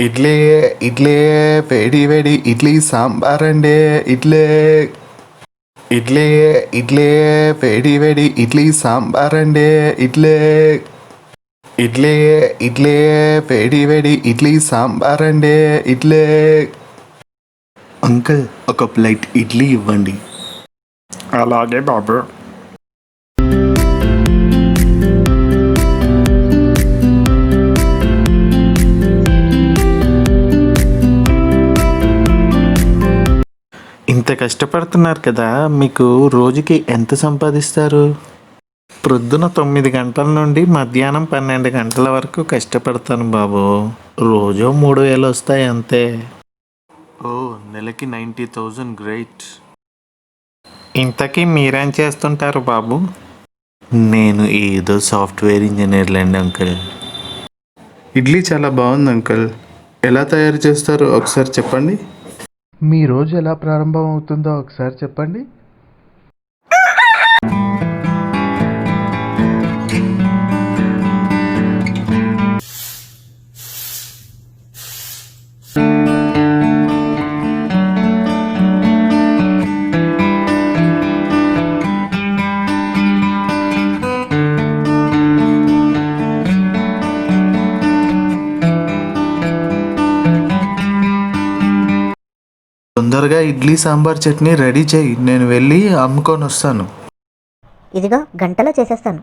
ఇడ్లీ ఇడ్లీ వేడి వేడి ఇడ్లీ సాంబార్ అండి. ఇడ్లీ ఇడ్లీ ఇడ్లీ వేడి వేడి ఇడ్లీ సాంబార్ అండి. ఇడ్లీ ఇడ్లీ ఇడ్లీ వేడి వేడి ఇడ్లీ సాంబార్ అండి. ఇడ్లీ. అంకుల్, ఒక ప్లేట్ ఇడ్లీ ఇవ్వండి. అలాగే బాబు. ఇంత కష్టపడుతున్నారు కదా, మీకు రోజుకి ఎంత సంపాదిస్తారు? ప్రొద్దున 9 గంటల నుండి మధ్యాహ్నం 12 గంటల వరకు కష్టపడతాను బాబు. రోజు 3,000 వస్తాయి అంతే. ఓ, నెలకి 90,000. గ్రేట్. ఇంతకీ మీరేం చేస్తుంటారు బాబు? నేను ఏదో సాఫ్ట్వేర్ ఇంజనీర్లేండి అంకుల్. ఇడ్లీ చాలా బాగుంది అంకుల్. ఎలా తయారు చేస్తారో ఒకసారి చెప్పండి. మీ రోజు ఎలా ప్రారంభం అవుతుందో ఒకసారి చెప్పండి. తొందరగా ఇడ్లీ సాంబార్ చట్నీ రెడీ చేయి, నేను వెళ్ళి అమ్ముకొని వస్తాను. ఇదిగో గంటలో చేసేస్తాను.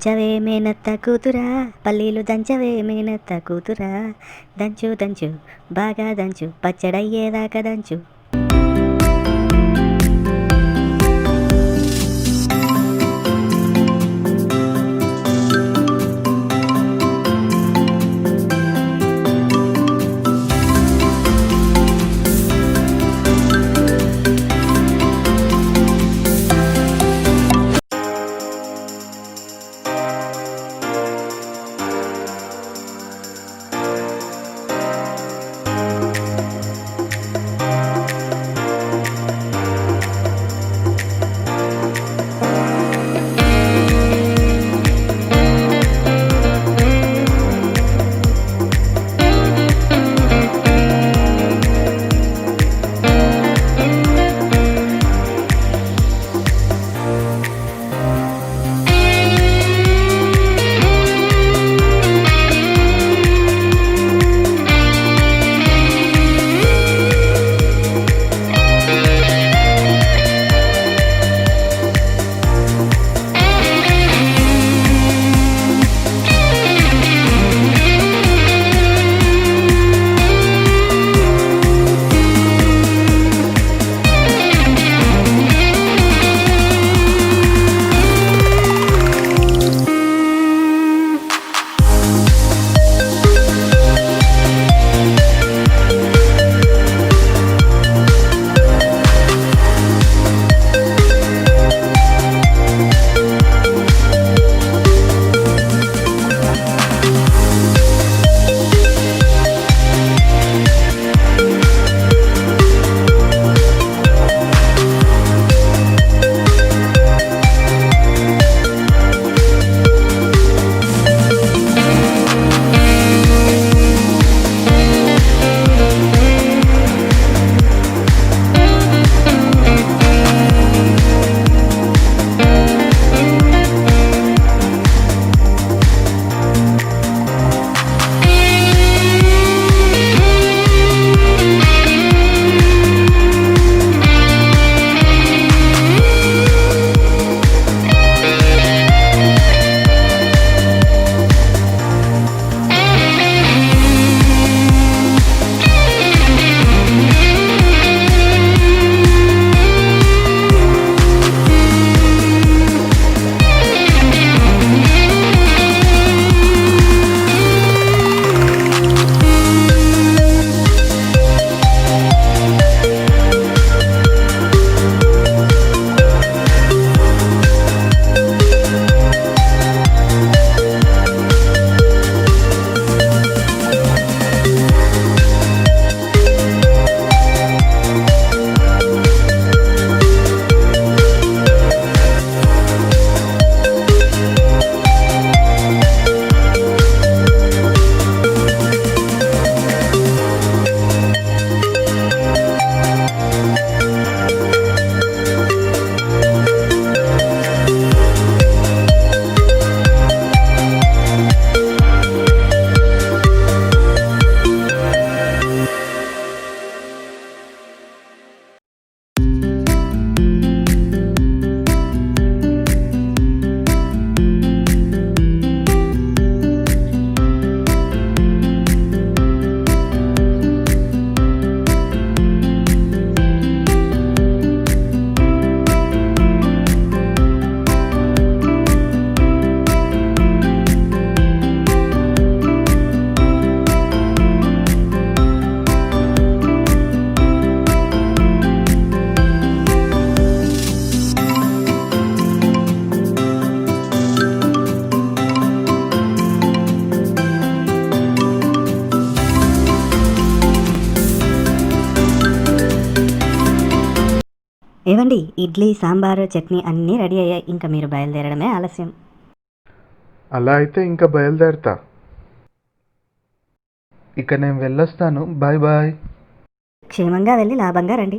దంచవే మేనత్త కూతురా, పల్లీలు దంచవే మేనత్త కూతురా, దంచు దంచు బాగా దంచు, పచ్చడయ్యేదాకా దంచు. ఏవండి, ఇడ్లీ సాంబారు చట్నీ అన్నీ రెడీ అయ్యాయి. ఇంకా మీరు బయలుదేరడమే ఆలస్యం. అలా అయితే ఇంకా బయలుదేరతా. ఇక నేను వెళ్ళొస్తాను. Bye bye. క్షేమంగా వెళ్ళి లాభంగా రండి.